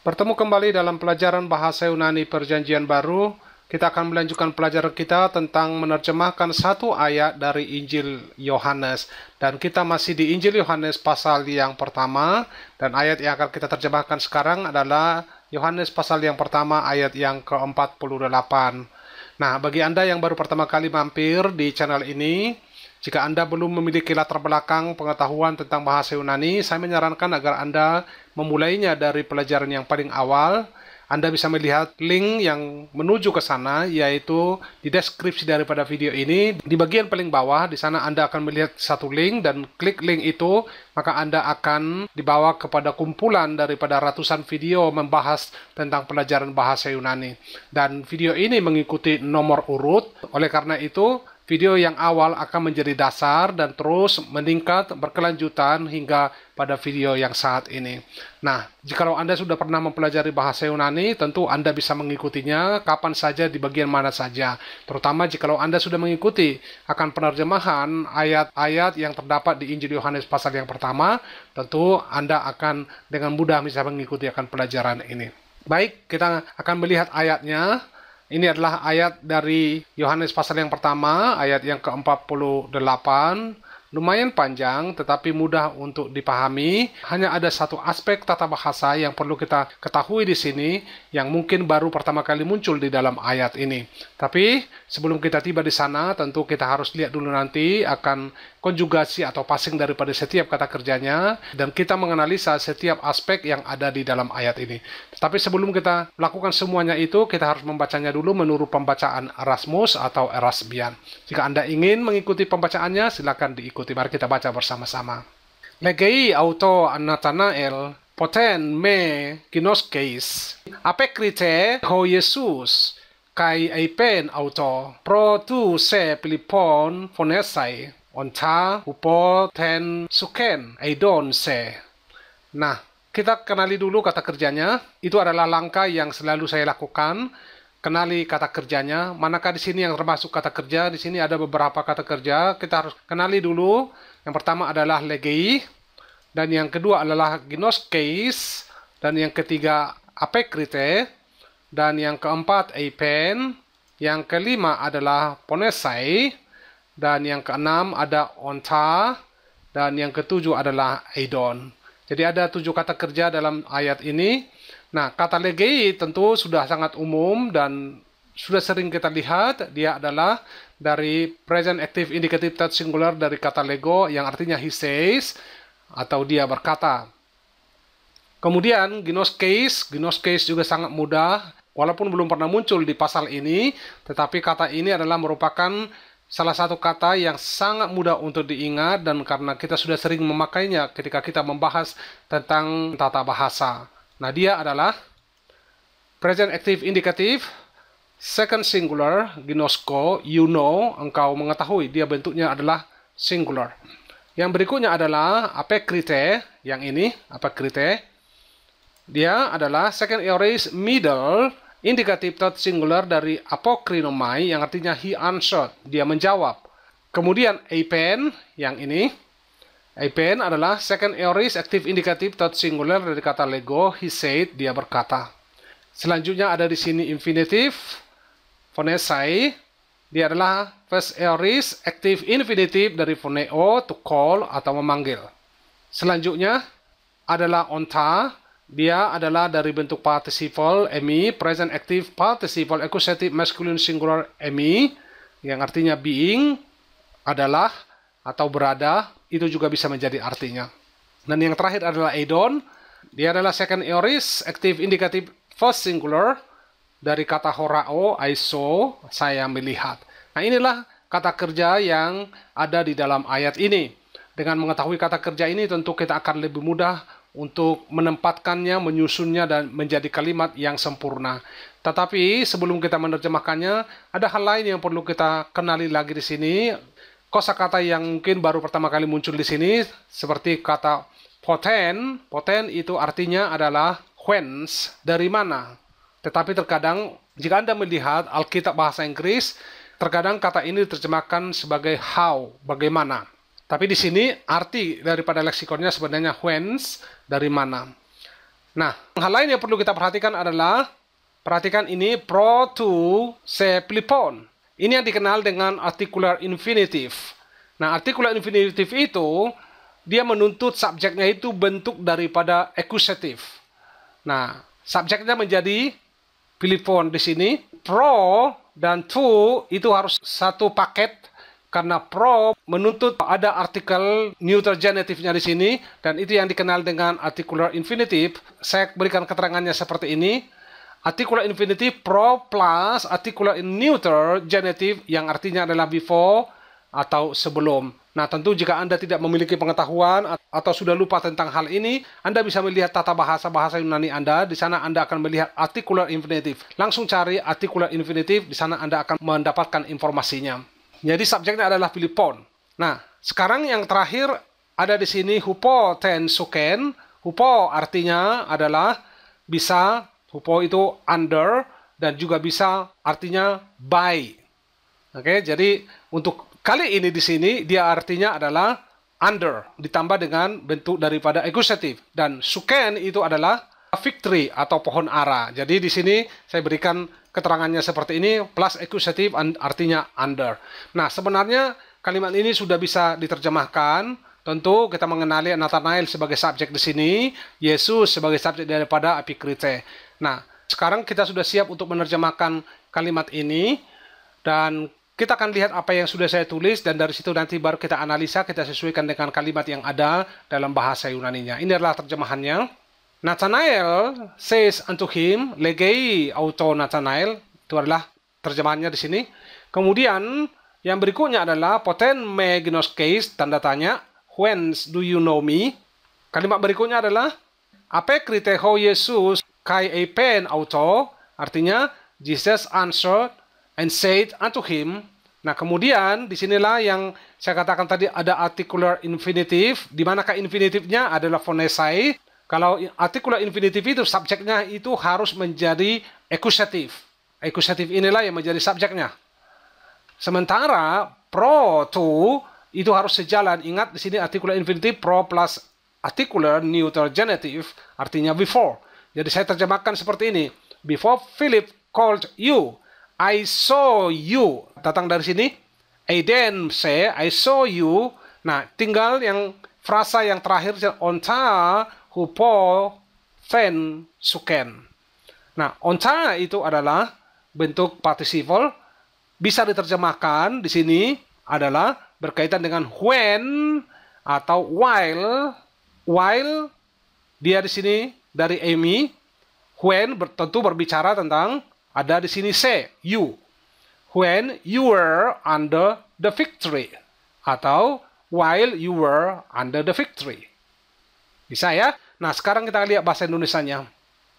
Bertemu kembali dalam pelajaran bahasa Yunani Perjanjian Baru. Kita akan melanjutkan pelajaran kita tentang menerjemahkan satu ayat dari Injil Yohanes. Dan kita masih di Injil Yohanes pasal yang pertama. Dan ayat yang akan kita terjemahkan sekarang adalah Yohanes pasal yang pertama ayat yang ke-48. Nah, bagi Anda yang baru pertama kali mampir di channel ini, jika Anda belum memiliki latar belakang pengetahuan tentang bahasa Yunani, saya menyarankan agar Anda memulainya dari pelajaran yang paling awal. Anda bisa melihat link yang menuju ke sana, yaitu di deskripsi daripada video ini. Di bagian paling bawah, di sana Anda akan melihat satu link, dan klik link itu, maka Anda akan dibawa kepada kumpulan daripada ratusan video membahas tentang pelajaran bahasa Yunani. Dan video ini mengikuti nomor urut, oleh karena itu, video yang awal akan menjadi dasar dan terus meningkat berkelanjutan hingga pada video yang saat ini. Nah, jika Anda sudah pernah mempelajari bahasa Yunani, tentu Anda bisa mengikutinya kapan saja di bagian mana saja. Terutama jika Anda sudah mengikuti akan penerjemahan ayat-ayat yang terdapat di Injil Yohanes pasal yang pertama, tentu Anda akan dengan mudah bisa mengikuti akan pelajaran ini. Baik, kita akan melihat ayatnya. Ini adalah ayat dari Yohanes pasal yang pertama, ayat yang ke-48. Lumayan panjang, tetapi mudah untuk dipahami. Hanya ada satu aspek tata bahasa yang perlu kita ketahui di sini, yang mungkin baru pertama kali muncul di dalam ayat ini. Tapi sebelum kita tiba di sana, tentu kita harus lihat dulu nanti akan konjugasi atau passing daripada setiap kata kerjanya, dan kita menganalisa setiap aspek yang ada di dalam ayat ini. Tapi sebelum kita melakukan semuanya itu, kita harus membacanya dulu menurut pembacaan Erasmus atau Erasmian. Jika Anda ingin mengikuti pembacaannya, silakan diikuti. Mari kita baca bersama-sama. Legei auto Nathanael, poten me ginoskes, apekrite ho Jesus, kai eipen auto, pro tu se Pilipon fonesai, onta upo ten suken eidon se. Nah, kita kenali dulu kata kerjanya. Itu adalah langkah yang selalu saya lakukan. Kenali kata kerjanya. Manakah di sini yang termasuk kata kerja? Di sini ada beberapa kata kerja. Kita harus kenali dulu. Yang pertama adalah legei, dan yang kedua adalah ginoskes, dan yang ketiga apekrite, dan yang keempat eipen, yang kelima adalah ponesai, dan yang keenam ada onta, dan yang ketujuh adalah eidon. Jadi ada 7 kata kerja dalam ayat ini. Nah, kata legei tentu sudah sangat umum dan sudah sering kita lihat. Dia adalah dari present active indicative third singular dari kata lego, yang artinya he says, atau dia berkata. Kemudian ginoskes juga sangat mudah, walaupun belum pernah muncul di pasal ini, tetapi kata ini adalah merupakan salah satu kata yang sangat mudah untuk diingat, dan karena kita sudah sering memakainya ketika kita membahas tentang tata bahasa. Nah, dia adalah present active indicative, second singular, ginosko, you know, engkau mengetahui. Dia bentuknya adalah singular. Yang berikutnya adalah apekrite, yang ini, apekrite. Dia adalah second aorist middle, indikatif third singular dari apokrinomai, yang artinya he answered, dia menjawab. Kemudian eipen, yang ini. Eipen adalah second aorist active indicative third singular dari kata lego, he said, dia berkata. Selanjutnya ada di sini infinitive, phonesai. Dia adalah first aorist active infinitive dari phoneo, to call atau memanggil. Selanjutnya adalah onta. Dia adalah dari bentuk participle emi, present active participle accusative masculine singular emi, yang artinya being, adalah, atau berada. Itu juga bisa menjadi artinya. Dan yang terakhir adalah eidon. Dia adalah second aorist active indicative first singular dari kata horao, I saw, saya melihat. Nah, inilah kata kerja yang ada di dalam ayat ini. Dengan mengetahui kata kerja ini, tentu kita akan lebih mudah untuk menempatkannya, menyusunnya, dan menjadi kalimat yang sempurna. Tetapi sebelum kita menerjemahkannya, ada hal lain yang perlu kita kenali lagi di sini. Kosakata yang mungkin baru pertama kali muncul di sini, seperti kata poten. Poten itu artinya adalah whence, dari mana. Tetapi terkadang jika Anda melihat Alkitab bahasa Inggris, terkadang kata ini diterjemahkan sebagai how, bagaimana. Tapi di sini arti daripada leksikonnya sebenarnya whence, dari mana. Nah, hal lain yang perlu kita perhatikan adalah, perhatikan ini, pro to se Philippon. Ini yang dikenal dengan articular infinitive. Nah, articular infinitive itu, dia menuntut subjeknya itu bentuk daripada accusative. Nah, subjeknya menjadi Philippon di sini. Pro dan to itu harus satu paket, karena pro menuntut ada artikel neuter genitifnya di sini, dan itu yang dikenal dengan articular infinitive. Saya berikan keterangannya seperti ini. Articular infinitive pro plus articular neuter genitive yang artinya adalah before atau sebelum. Nah, tentu jika Anda tidak memiliki pengetahuan atau sudah lupa tentang hal ini, Anda bisa melihat tata bahasa Yunani Anda. Di sana Anda akan melihat articular infinitive. Langsung cari articular infinitive, di sana Anda akan mendapatkan informasinya. Jadi subjeknya adalah Philippon. Nah, sekarang yang terakhir ada di sini hupo ten suken. Hupo artinya adalah bisa, hupo itu under, dan juga bisa artinya by. Oke, jadi untuk kali ini di sini dia artinya adalah under ditambah dengan bentuk daripada accusative, dan suken itu adalah fig tree atau pohon ara. Jadi di sini saya berikan keterangannya seperti ini, plus accusative artinya under. Nah, sebenarnya kalimat ini sudah bisa diterjemahkan. Tentu kita mengenali Nathanael sebagai subjek di sini, Yesus sebagai subjek daripada epikrite. Nah, sekarang kita sudah siap untuk menerjemahkan kalimat ini, dan kita akan lihat apa yang sudah saya tulis, dan dari situ nanti baru kita analisa, kita sesuaikan dengan kalimat yang ada dalam bahasa Yunaninya. Ini adalah terjemahannya. Nathanael says unto him, legei auto Nathanael, itu adalah terjemahannya di sini. Kemudian yang berikutnya adalah poten me gnoskes, tanda tanya, whence do you know me? Kalimat berikutnya adalah ape kriteho Yesus kai epen auto, artinya Jesus answered and said unto him. Nah, kemudian disinilah yang saya katakan tadi ada articular infinitive. Di manakah infinitifnya adalah phonesai. Kalau articular infinitive itu subjeknya itu harus menjadi accusative. Accusative inilah yang menjadi subjeknya. Sementara pro to itu harus sejalan. Ingat di sini articular infinitive pro plus articular neuter genitive artinya before. Jadi saya terjemahkan seperti ini. Before Philip called you, I saw you. Datang dari sini. I then say, I saw you. Nah, tinggal yang frasa yang terakhir, onta hupo fen suken. Nah, onta itu adalah bentuk participle. Bisa diterjemahkan di sini adalah berkaitan dengan when atau while. While dia di sini dari Amy. When tentu berbicara tentang, ada di sini say, you. When you were under the fig tree. Atau while you were under the fig tree. Bisa ya? Nah, sekarang kita lihat bahasa Indonesianya.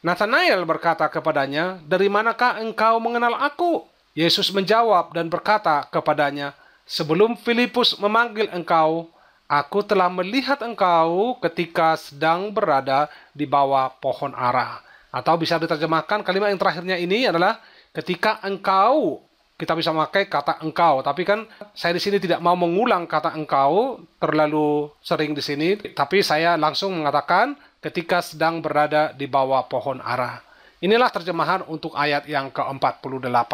Nathanael berkata kepadanya, dari manakah engkau mengenal aku? Yesus menjawab dan berkata kepadanya, sebelum Filipus memanggil engkau, aku telah melihat engkau ketika sedang berada di bawah pohon ara. Atau bisa diterjemahkan kalimat yang terakhirnya ini adalah ketika engkau. Kita bisa memakai kata engkau, tapi kan saya di sini tidak mau mengulang kata engkau terlalu sering di sini, tapi saya langsung mengatakan ketika sedang berada di bawah pohon ara. Inilah terjemahan untuk ayat yang ke-48.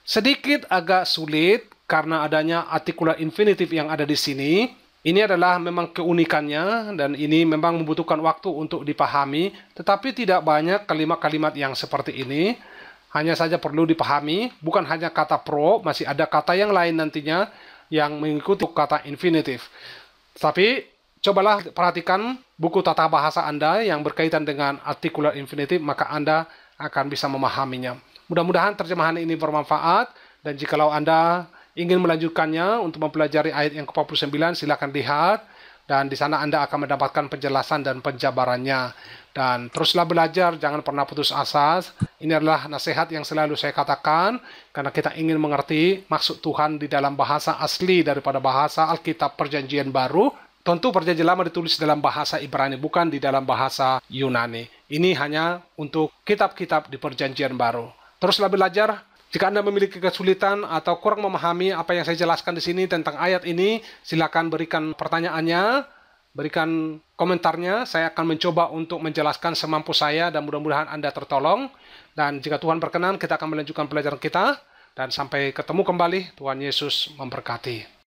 Sedikit agak sulit karena adanya articular infinitive yang ada di sini. Ini adalah memang keunikannya, dan ini memang membutuhkan waktu untuk dipahami, tetapi tidak banyak kalimat-kalimat yang seperti ini. Hanya saja perlu dipahami, bukan hanya kata pro, masih ada kata yang lain nantinya yang mengikuti kata infinitive. Tapi cobalah perhatikan buku tata bahasa Anda yang berkaitan dengan articular infinitive, maka Anda akan bisa memahaminya. Mudah-mudahan terjemahan ini bermanfaat, dan jikalau Anda ingin melanjutkannya untuk mempelajari ayat yang ke-49, silakan lihat, dan di sana Anda akan mendapatkan penjelasan dan penjabarannya. Dan teruslah belajar, jangan pernah putus asa. Ini adalah nasihat yang selalu saya katakan, karena kita ingin mengerti maksud Tuhan di dalam bahasa asli daripada bahasa Alkitab Perjanjian Baru. Tentu Perjanjian Lama ditulis dalam bahasa Ibrani, bukan di dalam bahasa Yunani. Ini hanya untuk kitab-kitab di Perjanjian Baru. Teruslah belajar. Jika Anda memiliki kesulitan atau kurang memahami apa yang saya jelaskan di sini tentang ayat ini, silakan berikan pertanyaannya berikan komentarnya. Saya akan mencoba untuk menjelaskan semampu saya dan mudah-mudahan Anda tertolong. Dan jika Tuhan berkenan, kita akan melanjutkan pelajaran kita. Dan sampai ketemu kembali, Tuhan Yesus memberkati.